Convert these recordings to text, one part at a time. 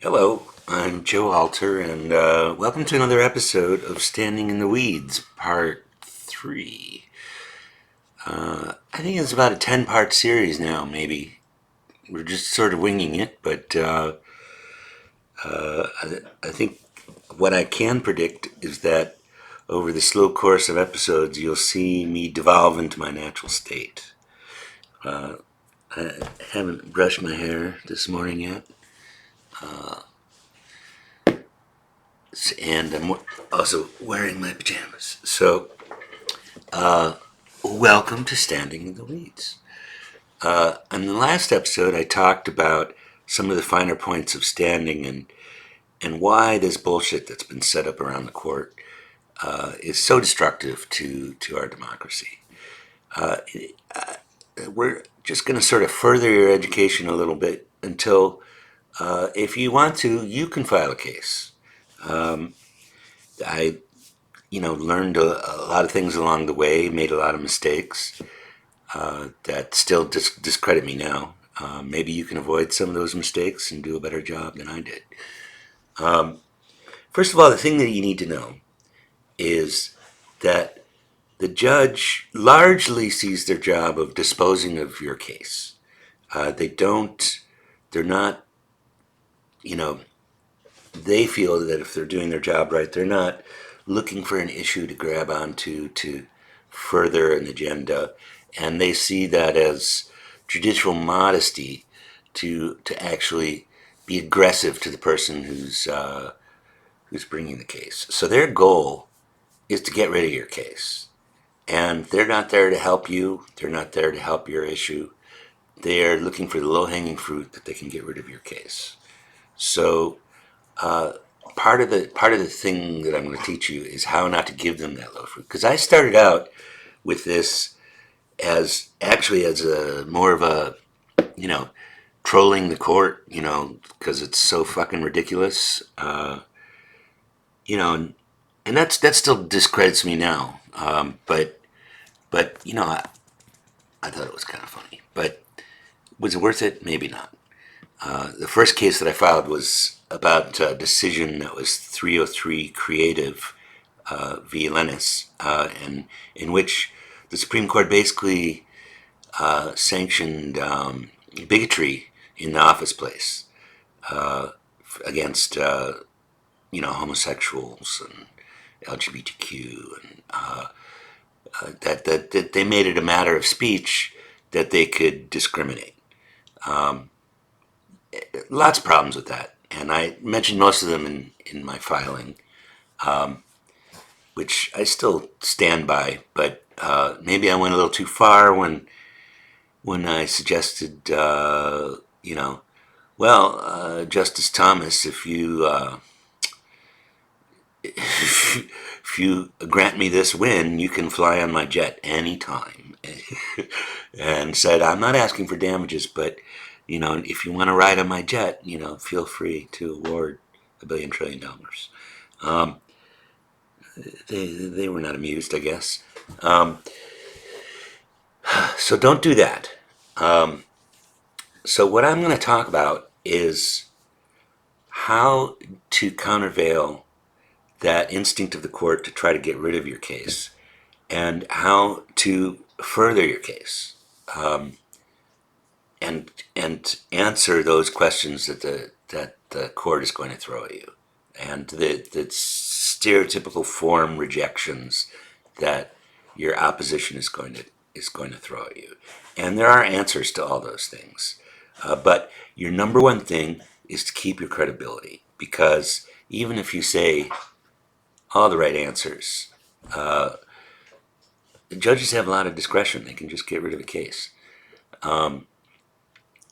Hello, I'm Joe Alter, and welcome to another episode of Standing in the Weeds, Part 3. I think it's about a 10-part series now, maybe. We're just sort of winging it, but I think what I can predict is that over the slow course of episodes, you'll see me devolve into my natural state. I haven't brushed my hair this morning yet, and I'm also wearing my pajamas. So, welcome to Standing in the Weeds. In the last episode, I talked about some of the finer points of standing and why this bullshit that's been set up around the court is so destructive to our democracy. We're just going to sort of further your education a little bit until, if you want to, you can file a case. I, learned a lot of things along the way, made a lot of mistakes that still discredit me now. Maybe you can avoid some of those mistakes and do a better job than I did. First of all, the thing that you need to know is that the judge largely sees their job of disposing of your case. They're not, you know, they feel that if they're doing their job right, they're not looking for an issue to grab onto to further an agenda, and they see that as judicial modesty to actually be aggressive to the person who's bringing the case. So their goal is to get rid of your case, and they're not there to help you. They're not there to help your issue. They're looking for the low-hanging fruit that they can get rid of your case. So part of the thing that I'm going to teach you is how not to give them that low fruit. Because I started out with this as a more of a, you know, trolling the court, because it's so fucking ridiculous, and that still discredits me now. But I thought it was kind of funny. But was it worth it? Maybe not. The first case that I filed was about a decision that was 303 Creative v. Lennis, and in which the Supreme Court basically sanctioned bigotry in the office place against homosexuals and LGBTQ, and that they made it a matter of speech that they could discriminate. Lots of problems with that, and I mentioned most of them in my filing, which I still stand by. But maybe I went a little too far when I suggested, Justice Thomas, if you grant me this win, you can fly on my jet anytime. And said, I'm not asking for damages, but, if you want to ride on my jet, feel free to award $1 billion trillion. They were not amused, I guess. So don't do that. So what I'm going to talk about is how to countervail that instinct of the court to try to get rid of your case, and how to further your case, and answer those questions that the court is going to throw at you, and the stereotypical form rejections that your opposition is going to throw at you. And there are answers to all those things, but your number one thing is to keep your credibility, because even if you say all the right answers, the judges have a lot of discretion. They can just get rid of a case.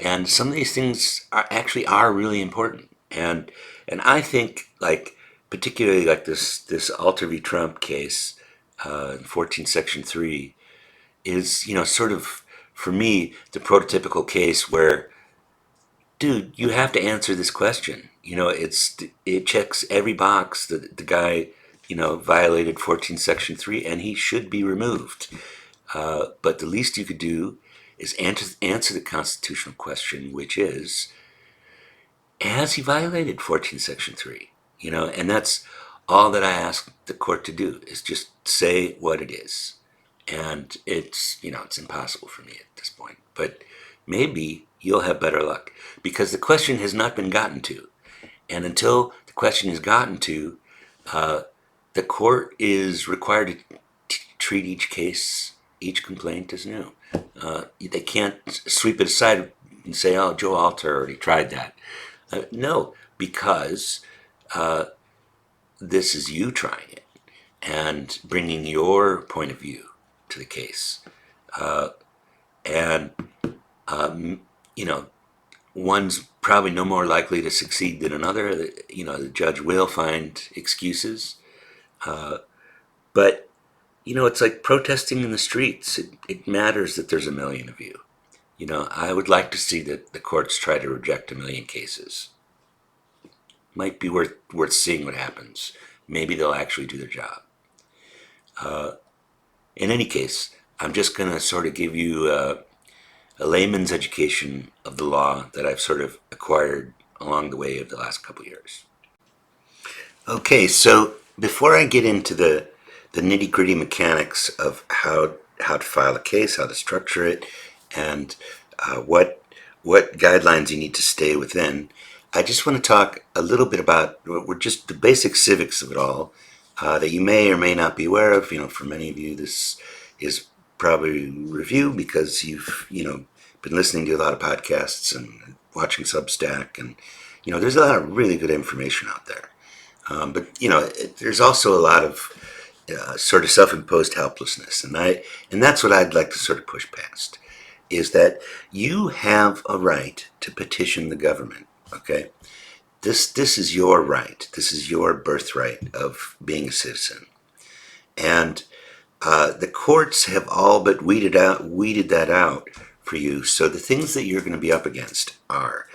And some of these things are really important. And I think, like, particularly like this Alter v. Trump case, 14 Section 3, is, sort of, for me, the prototypical case where, dude, you have to answer this question. It checks every box that the guy, violated 14 Section 3, and he should be removed. But the least you could do is answer the constitutional question, which is, has he violated 14 Section 3? And that's all that I ask the court to do, is just say what it is. And it's impossible for me at this point. But maybe you'll have better luck, because the question has not been gotten to. And until the question is gotten to, the court is required to treat each case, each complaint as new. They can't sweep it aside and say, "Oh, Joe Alter already tried that." No, because this is you trying it and bringing your point of view to the case. And, you know, one's probably no more likely to succeed than another. The judge will find excuses. But, it's like protesting in the streets. It matters that there's a million of you. I would like to see that the courts try to reject a million cases. Might be worth seeing what happens. Maybe they'll actually do their job. In any case, I'm just going to sort of give you a layman's education of the law that I've sort of acquired along the way of the last couple of years. Okay, so before I get into the nitty-gritty mechanics of how to file a case, how to structure it, and what guidelines you need to stay within, I just want to talk a little bit about just the basic civics of it all, that you may or may not be aware of. For many of you, this is probably review because you've been listening to a lot of podcasts and watching Substack, and there's a lot of really good information out there. But there's also a lot of sort of self-imposed helplessness, and that's what I'd like to sort of push past, is that you have a right to petition the government. Okay, this is your right. This is your birthright of being a citizen, and the courts have all but weeded that out for you. So the things that you're going to be up against are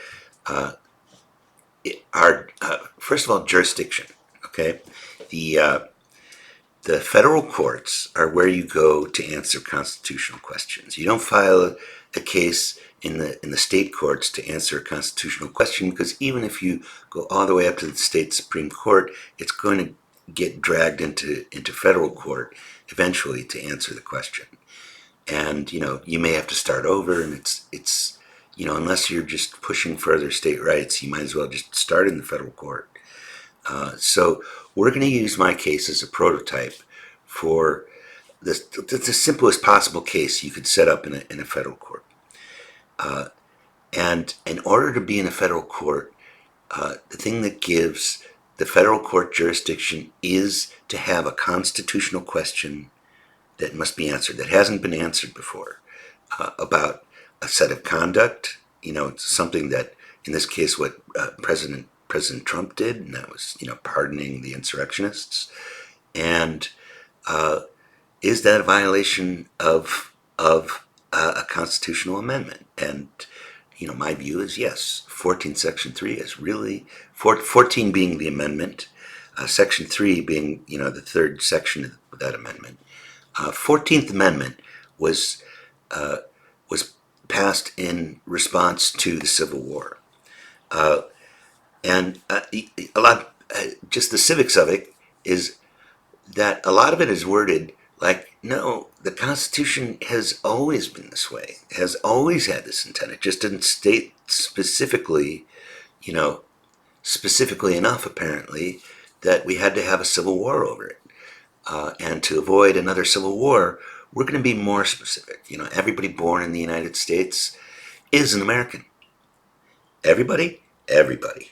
first of all, jurisdiction. Okay, the federal courts are where you go to answer constitutional questions. You don't file a case in the state courts to answer a constitutional question, because even if you go all the way up to the state Supreme Court, it's going to get dragged into federal court eventually to answer the question. And you may have to start over, and it's unless you're just pushing further state rights, you might as well just start in the federal court. So we're going to use my case as a prototype for the simplest possible case you could set up in a federal court. And in order to be in a federal court, the thing that gives the federal court jurisdiction is to have a constitutional question that must be answered, that hasn't been answered before, about a set of conduct. It's something that, in this case, what President Trump did, and that was, pardoning the insurrectionists. And is that a violation of a constitutional amendment? And my view is yes. 14 Section 3 is really 14 being the amendment, Section 3 being the third section of that amendment. 14th Amendment was passed in response to the Civil War. And just the civics of it is that a lot of it is worded like, no, the Constitution has always been this way, has always had this intent. It just didn't state specifically enough, apparently, that we had to have a civil war over it. And to avoid another civil war, we're going to be more specific. Everybody born in the United States is an American. Everybody? Everybody.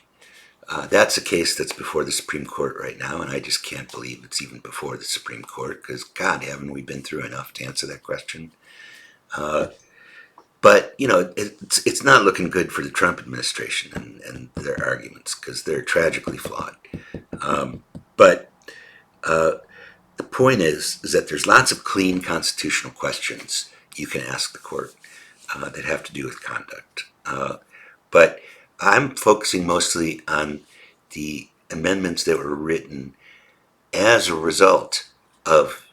That's a case that's before the Supreme Court right now, and I just can't believe it's even before the Supreme Court, because, God, haven't we been through enough to answer that question? But, it's not looking good for the Trump administration and their arguments, because they're tragically flawed. But the point is that there's lots of clean constitutional questions you can ask the court that have to do with conduct. But I'm focusing mostly on the amendments that were written as a result of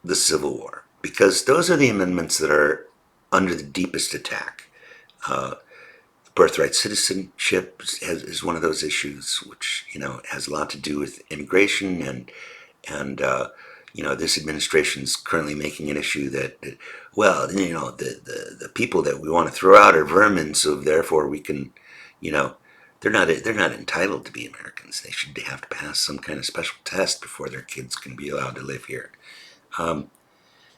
the Civil War, because those are the amendments that are under the deepest attack. birthright citizenship is one of those issues, which has a lot to do with immigration, and this administration is currently making an issue that well, the people that we want to throw out are vermin, so therefore we can, you know, they're not entitled to be Americans. They should have to pass some kind of special test before their kids can be allowed to live here. Um,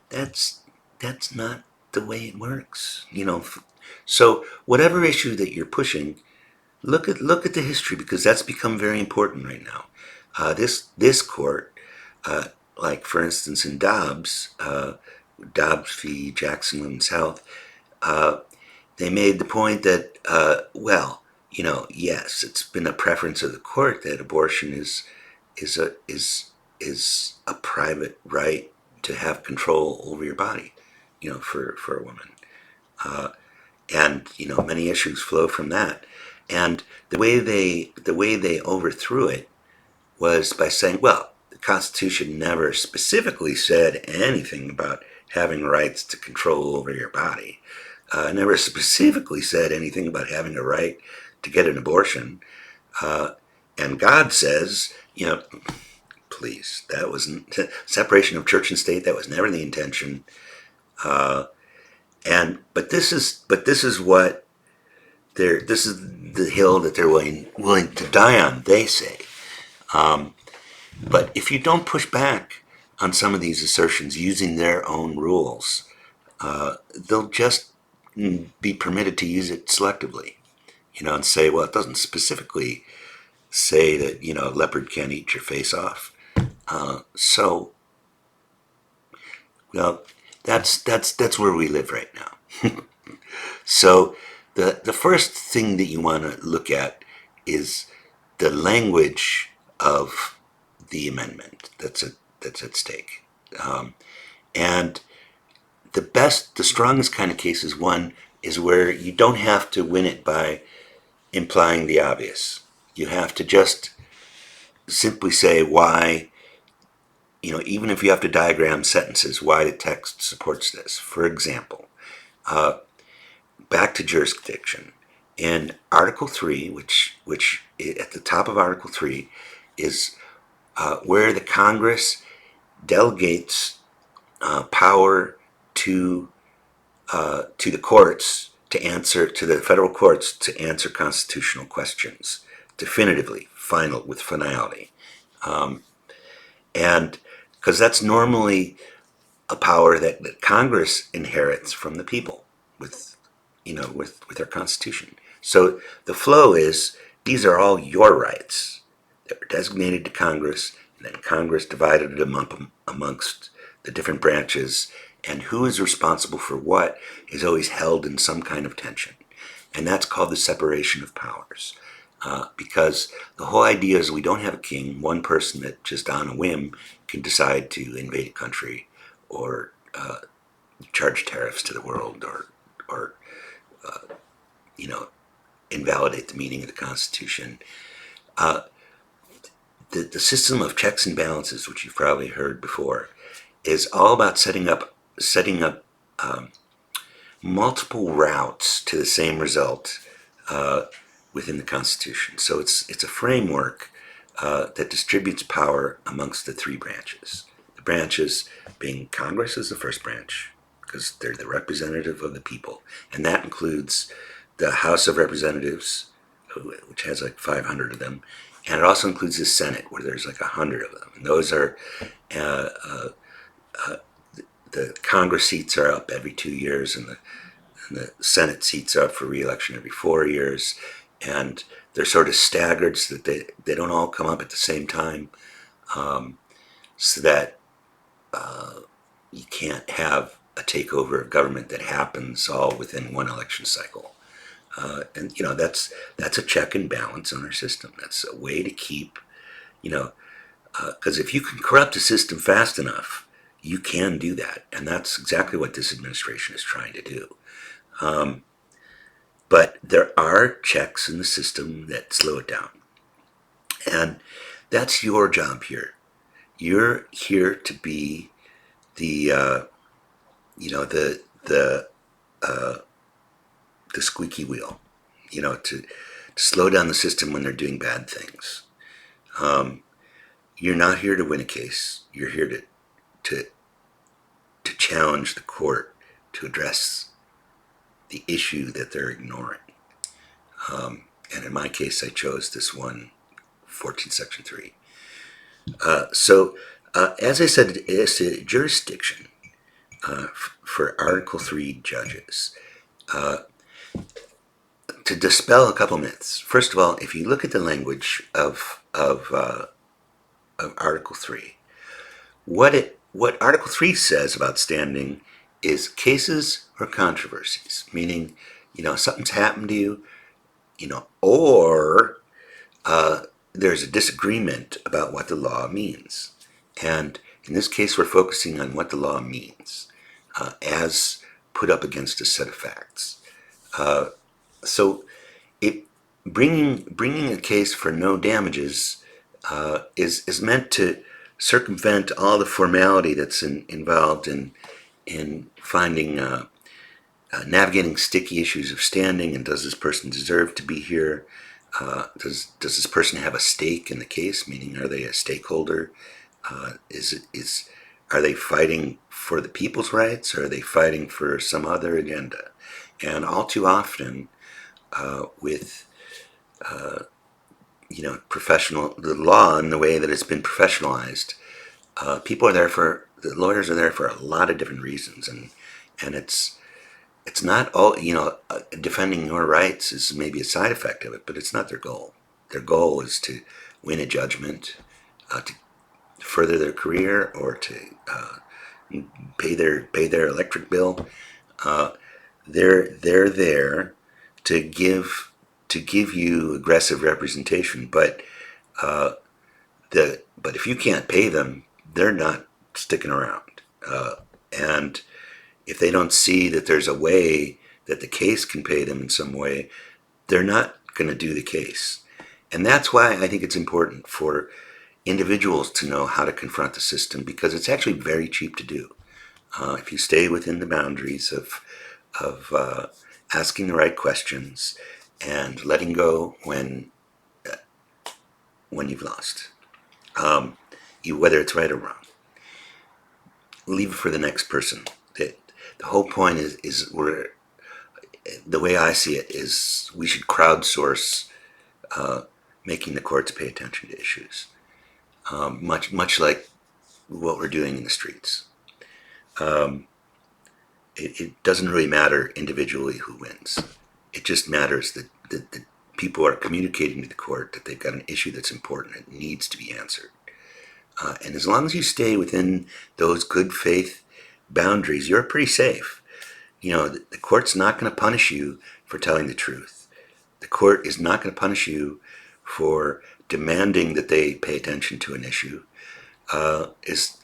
that's that's not the way it works. So whatever issue that you're pushing, look at the history, because that's become very important right now. This court, uh, like for instance in Dobbs v. Jackson and South, uh, they made the point that well, yes, it's been a preference of the court that abortion is a is a private right to have control over your body, for a woman. Uh, and many issues flow from that. And the way they overthrew it was by saying, well, the Constitution never specifically said anything about having rights to control over your body. Never specifically said anything about having a right to get an abortion. Uh, and God says, please, that wasn't separation of church and state. That was never the intention. Uh, but this is what this is the hill that they're willing to die on, they say. Um, but if you don't push back on some of these assertions using their own rules, they'll just be permitted to use it selectively, and say, well, it doesn't specifically say that, a leopard can't eat your face off. So, well, that's where we live right now. So the first thing that you want to look at is the language of the amendment that's at stake. And the strongest kind of case is where you don't have to win it by implying the obvious. You have to just simply say why, even if you have to diagram sentences, why the text supports this. For example, uh, back to jurisdiction. In Article 3, which at the top of Article 3 is where the Congress delegates power to the courts to the federal courts to answer constitutional questions definitively, with finality, and because that's normally a power that Congress inherits from the people with our Constitution. So the flow is, these are all your rights that were designated to Congress, and then Congress divided it amongst the different branches, and who is responsible for what is always held in some kind of tension. And that's called the separation of powers. Because the whole idea is we don't have a king, one person that just on a whim can decide to invade a country or charge tariffs to the world or invalidate the meaning of the Constitution. Uh, the system of checks and balances, which you've probably heard before, is all about setting up multiple routes to the same result within the Constitution. So it's a framework that distributes power amongst the three branches. The branches being Congress is the first branch, because they're the representative of the people, and that includes the House of Representatives, which has like 500 of them, and it also includes the Senate, where there's like 100 of them. And those are the Congress seats are up every 2 years, and the Senate seats are up for re-election every 4 years, and they're sort of staggered so that they don't all come up at the same time, so that you can't have a takeover of government that happens all within one election cycle. And that's a check and balance on our system. That's a way to keep, because if you can corrupt a system fast enough, you can do that, and that's exactly what this administration is trying to do. But there are checks in the system that slow it down, and that's your job here. You're here to be the the squeaky wheel. to slow down the system when they're doing bad things. You're not here to win a case. You're here to to challenge the court to address the issue that they're ignoring. And in my case, I chose this one, 14 Section 3. As I said, it's a jurisdiction for Article 3 judges. To dispel a couple myths. First of all, if you look at the language of Article 3, what Article 3 says about standing is cases or controversies, meaning, something's happened to you, or there's a disagreement about what the law means. And in this case, we're focusing on what the law means as put up against a set of facts. So it bringing a case for no damages is meant to circumvent all the formality that's involved in finding navigating sticky issues of standing, and does this person deserve to be here? Does this person have a stake in the case? Meaning, are they a stakeholder? Are they fighting for the people's rights, or are they fighting for some other agenda? And all too often, with the law and the way that it's been professionalized, the lawyers are there for a lot of different reasons, and it's not all, defending your rights is maybe a side effect of it, but it's not their goal. Their goal is to win a judgment, to further their career, or to pay their electric bill. They're there to give you aggressive representation, but if you can't pay them, they're not sticking around. And if they don't see that there's a way that the case can pay them in some way, they're not going to do the case. And that's why I think it's important for individuals to know how to confront the system, because it's actually very cheap to do. If you stay within the boundaries of asking the right questions and letting go when you've lost, whether it's right or wrong. Leave it for the next person. The whole point is the way I see it is we should crowdsource making the courts pay attention to issues, much like what we're doing in the streets. It doesn't really matter individually who wins. It just matters that the people are communicating to the court that they've got an issue that's important and needs to be answered. And as long as you stay within those good faith boundaries, you're pretty safe. The court's not going to punish you for telling the truth. The court is not going to punish you for demanding that they pay attention to an issue. As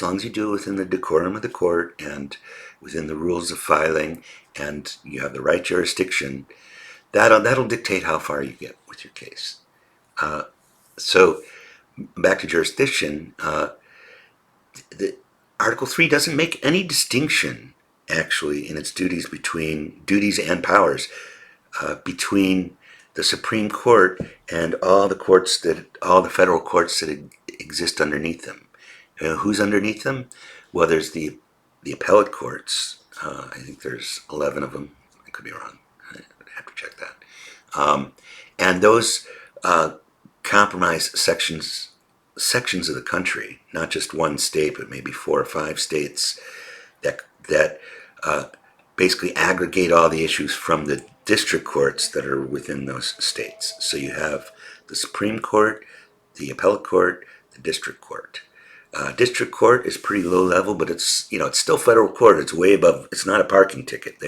long as you do it within the decorum of the court and within the rules of filing, and you have the right jurisdiction, that'll dictate how far you get with your case. So back to jurisdiction, the Article 3 doesn't make any distinction, actually, in its duties and powers between the Supreme Court and all the federal courts that exist underneath them. Who's underneath them? Well, there's the appellate courts. I think there's 11 of them. I could be wrong. I'd have to check that. And those compromise sections of the country, not just one state, but maybe 4 or 5 states that basically aggregate all the issues from the district courts that are within those states. So you have the Supreme Court, the appellate court, the district court. District court is pretty low level, but it's still federal court. It's way above. It's not a parking ticket.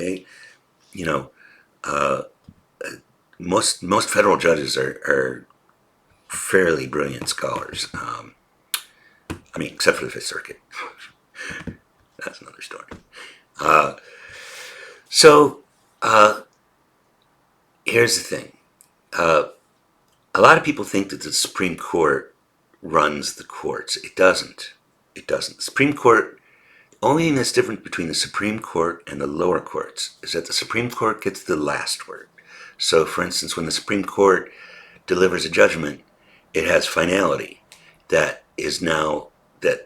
Most federal judges are fairly brilliant scholars. Except for the Fifth Circuit. That's another story. Here's the thing. A lot of people think that the Supreme Court runs the courts. It doesn't. The Supreme Court, the only thing that's different between the Supreme Court and the lower courts is that the Supreme Court gets the last word. So, for instance, when the Supreme Court delivers a judgment, it has finality that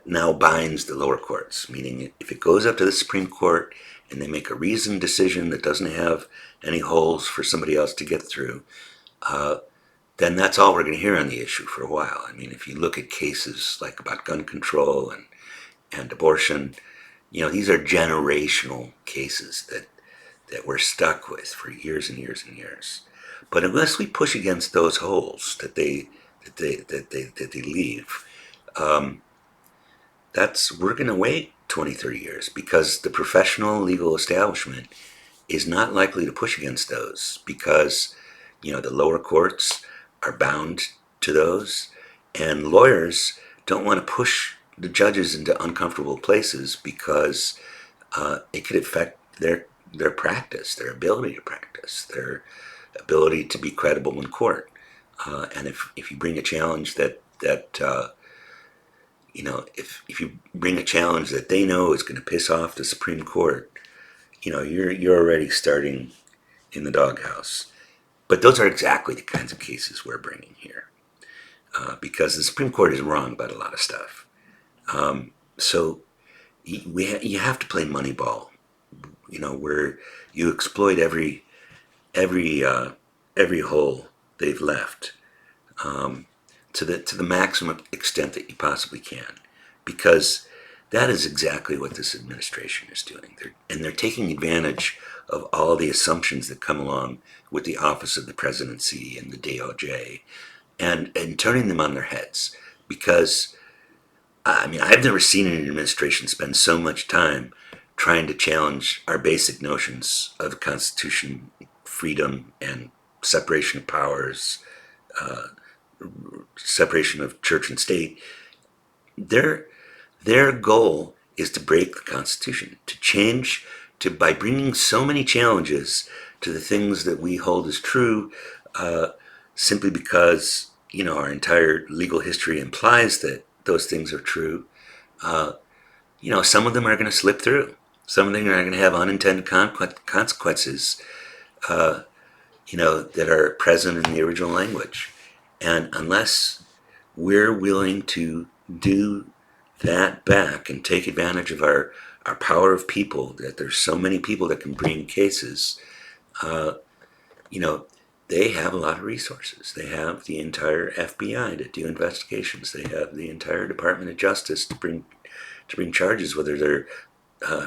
now binds the lower courts. Meaning, if it goes up to the Supreme Court and they make a reasoned decision that doesn't have any holes for somebody else to get through, then that's all we're going to hear on the issue for a while. I mean, if you look at cases like about gun control and abortion, these are generational cases that we're stuck with for years and years and years. But unless we push against those holes that they leave, we're going to wait 20, 30 years because the professional legal establishment is not likely to push against those because, the lower courts are bound to those, and lawyers don't want to push the judges into uncomfortable places because it could affect their practice, their ability to practice, their ability to be credible in court. And if you bring a challenge if you bring a challenge that they know is going to piss off the Supreme Court, you're already starting in the doghouse. But those are exactly the kinds of cases we're bringing here, because the Supreme Court is wrong about a lot of stuff. So you have to play Moneyball, where you exploit every hole they've left, to the maximum extent that you possibly can, because that is exactly what this administration is doing. They're taking advantage of all the assumptions that come along with the office of the presidency and the DOJ, and turning them on their heads. Because I've never seen an administration spend so much time trying to challenge our basic notions of the Constitution, freedom, and separation of powers, separation of church and state. Their goal is to break the Constitution, to change, by bringing so many challenges to the things that we hold as true, simply because our entire legal history implies that those things are true. Some of them are going to slip through. Some of them are going to have unintended consequences, that are present in the original language. And unless we're willing to do that back and take advantage of our power of people, that there's so many people that can bring cases, they have a lot of resources. They have the entire FBI to do investigations. They have the entire Department of Justice to bring charges, whether they're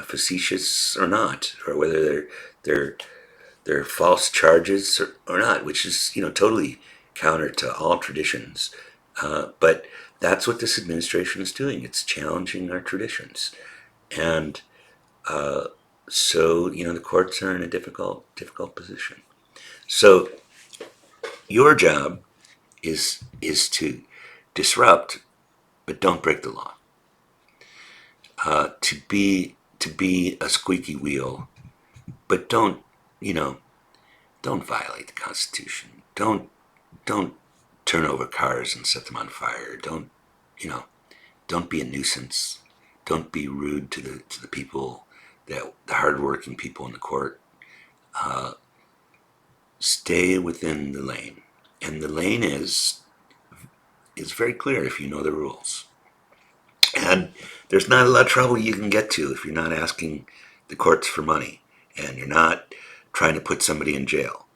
facetious or not, or whether they're false charges or not, which is totally counter to all traditions. But that's what this administration is doing. It's challenging our traditions, and so the courts are in a difficult position. So your job is to disrupt, but don't break the law. To be a squeaky wheel, but don't violate the Constitution. Don't turn over cars and set them on fire. Don't be a nuisance. Don't be rude to the people, the hardworking people in the court. Stay within the lane, and the lane is very clear if you know the rules. And there's not a lot of trouble you can get to if you're not asking the courts for money and you're not trying to put somebody in jail.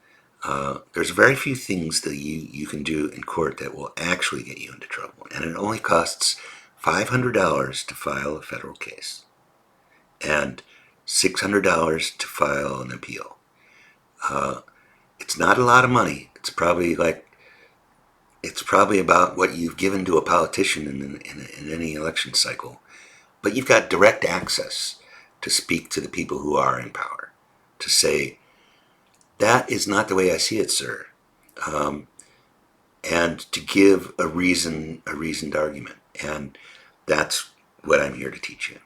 There's very few things that you can do in court that will actually get you into trouble. And it only costs $500 to file a federal case and $600 to file an appeal. It's not a lot of money. It's probably about what you've given to a politician in any election cycle. But you've got direct access to speak to the people who are in power, to say, that is not the way I see it, sir. And to give a reasoned argument. And that's what I'm here to teach you.